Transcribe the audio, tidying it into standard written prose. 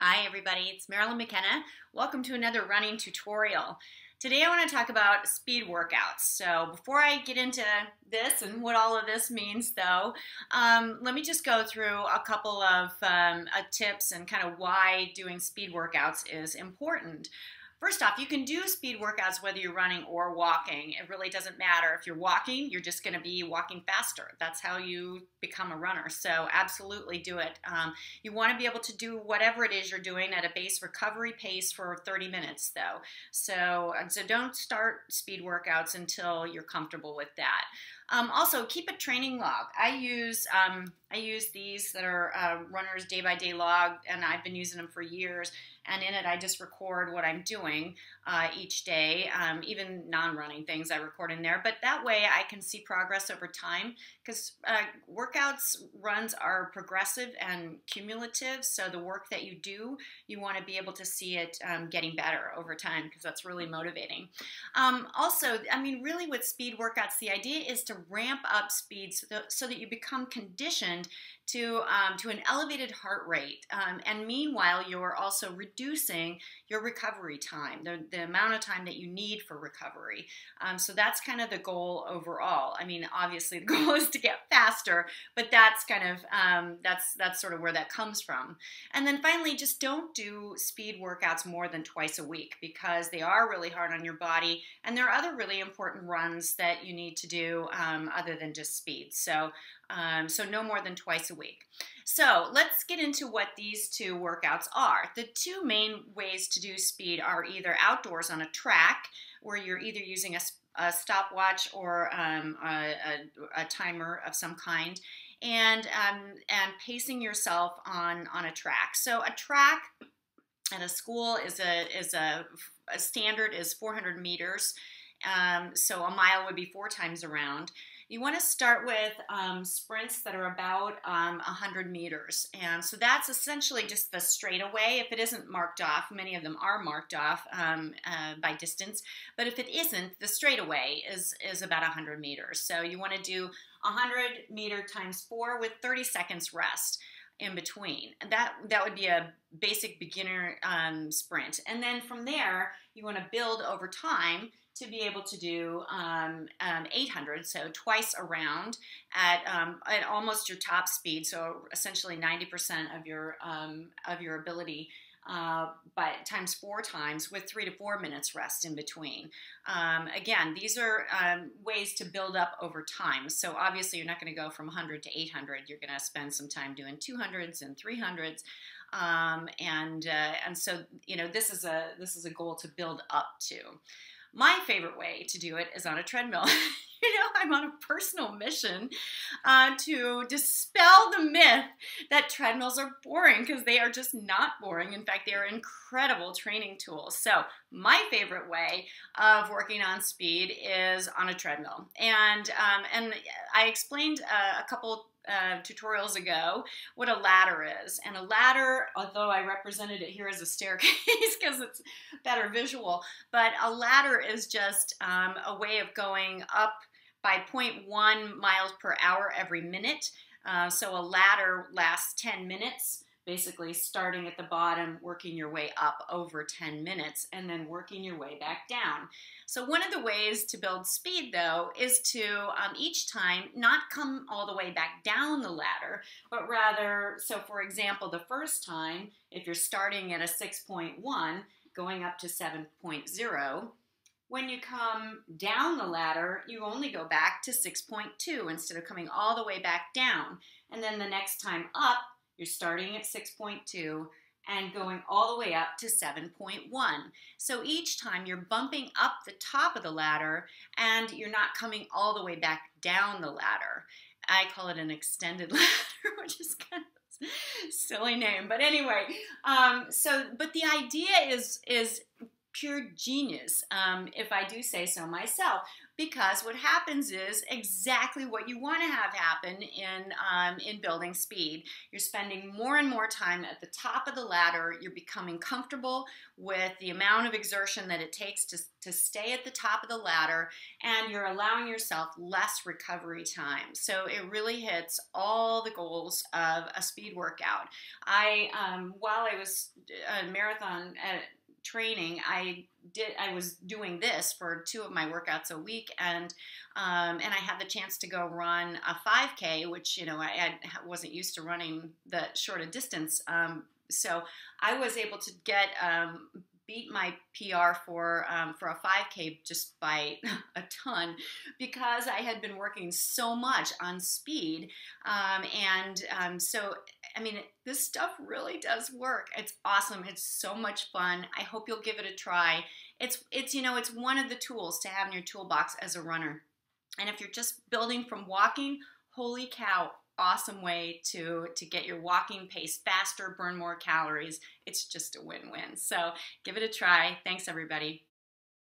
Hi everybody, it's Marilyn McKenna. Welcome to another running tutorial. Today I want to talk about speed workouts. So before I get into this and what all of this means though, let me just go through a couple of tips and kind of why doing speed workouts is important. First off, you can do speed workouts whether you're running or walking. It really doesn't matter. If you're walking, you're just going to be walking faster. That's how you become a runner. So absolutely do it. You want to be able to do whatever it is you're doing at a base recovery pace for 30 minutes though. So don't start speed workouts until you're comfortable with that. Also, keep a training log. I use these that are Runner's Day by Day log, and I've been using them for years. And in it, I just record what I'm doing each day. Even non-running things I record in there. But that way, I can see progress over time because workouts runs are progressive and cumulative. So the work that you do, you want to be able to see it getting better over time because that's really motivating. Also, I mean, really with speed workouts, the idea is to ramp up speed so that you become conditioned to an elevated heart rate, and meanwhile you're also reducing your recovery time, the amount of time that you need for recovery. So that's kind of the goal overall. I mean, obviously the goal is to get faster, but that's kind of that's sort of where that comes from. And then finally, just don't do speed workouts more than twice a week because they are really hard on your body, and there are other really important runs that you need to do other than just speed. So no more than twice a week. So let's get into what these two workouts are. The two main ways to do speed are either outdoors on a track, where you're either using a stopwatch or a timer of some kind, and pacing yourself on a track. So a track at a school is a standard is 400 meters. So a mile would be 4 times around. You want to start with sprints that are about 100 meters. And so that's essentially just the straightaway. If it isn't marked off, many of them are marked off by distance. But if it isn't, the straightaway is about 100 meters. So you want to do 100 meter times 4 with 30 seconds rest in between. And that would be a basic beginner sprint. And then from there, you want to build over time to be able to do 800, so twice around at almost your top speed, so essentially 90% of your ability, but times 4 times with 3 to 4 minutes rest in between. Again, these are ways to build up over time. So obviously, you're not going to go from 100 to 800. You're going to spend some time doing 200s and 300s. And so this is a goal to build up to. My favorite way to do it is on a treadmill. I'm on a personal mission to dispel the myth that treadmills are boring, because they are just not boring. In fact, they are incredible training tools. So my favorite way of working on speed is on a treadmill. And I explained a couple tutorials ago what a ladder is. And a ladder, although I represented it here as a staircase because it's better visual, but a ladder is just a way of going up by 0.1 miles per hour every minute. So a ladder lasts 10 minutes, basically starting at the bottom, working your way up over 10 minutes, and then working your way back down. So one of the ways to build speed, though, is to each time not come all the way back down the ladder, but rather, so for example, the first time, if you're starting at a 6.1, going up to 7.0, when you come down the ladder, you only go back to 6.2 instead of coming all the way back down. And then the next time up, you're starting at 6.2 and going all the way up to 7.1. So each time you're bumping up the top of the ladder and you're not coming all the way back down the ladder. I call it an extended ladder, which is kind of a silly name. But anyway, but the idea is pure genius, if I do say so myself. because what happens is exactly what you want to have happen in building speed. You're spending more and more time at the top of the ladder. You're becoming comfortable with the amount of exertion that it takes to stay at the top of the ladder, and you're allowing yourself less recovery time. So it really hits all the goals of a speed workout. While I was marathon training, I was doing this for 2 of my workouts a week, and I had the chance to go run a 5K, which I wasn't used to running the shorter distance. So I was able to beat my PR for a 5K just by a ton, because I had been working so much on speed, so I mean, this stuff really does work. It's awesome. It's so much fun. I hope you'll give it a try. It's one of the tools to have in your toolbox as a runner. And if you're just building from walking, holy cow, awesome way to get your walking pace faster, burn more calories. It's just a win-win. So give it a try. Thanks, everybody.